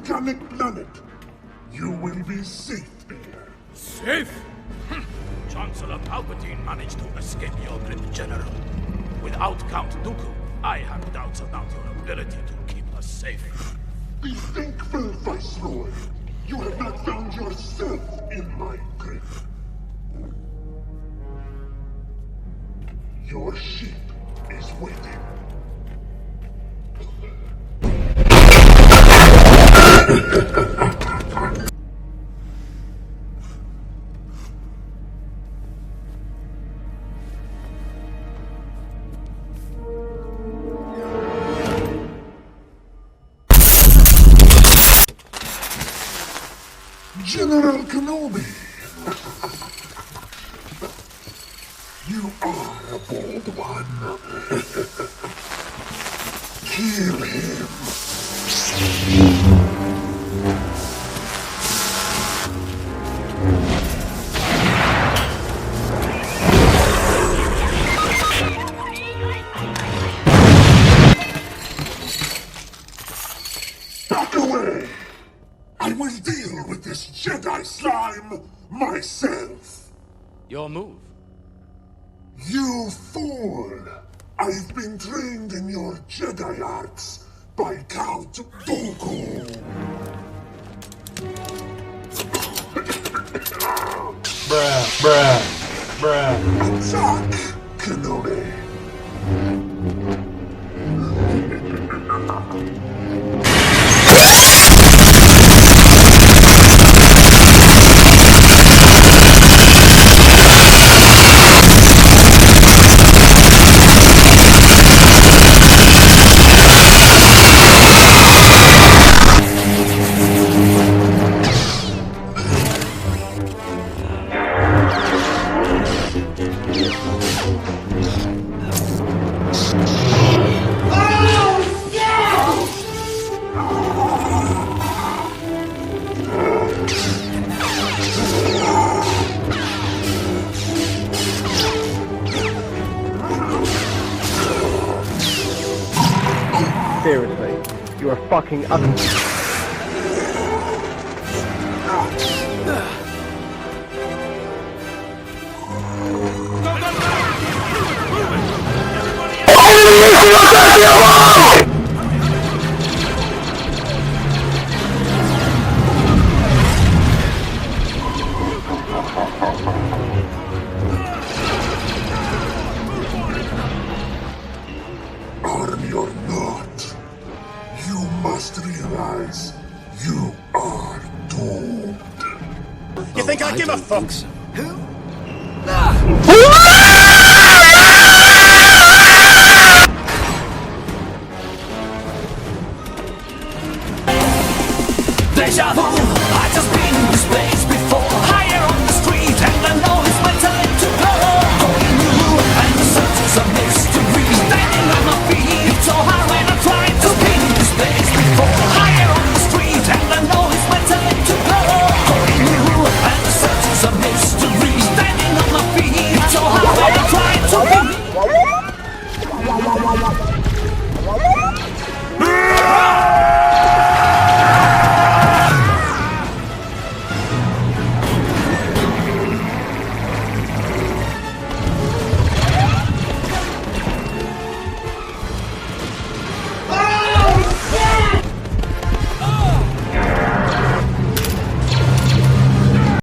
volcanic planet. You will be safe there. Safe? Chancellor Palpatine managed to escape your grip, General. Without Count Dooku, I have doubts about your ability to keep us safe. Be thankful, Viceroy. You have not found yourself in my grip. Your ship is waiting. General Kenobi! You are a bold one. Kill him. Back away! I will deal with this Jedi slime myself! Your move. You fool! I've been trained in your Jedi arts by Count Dooku! Attack, Kenobi! Seriously, you are fucking ugly. Army or not, you must realize you are doomed. You think I give a fuck? Who?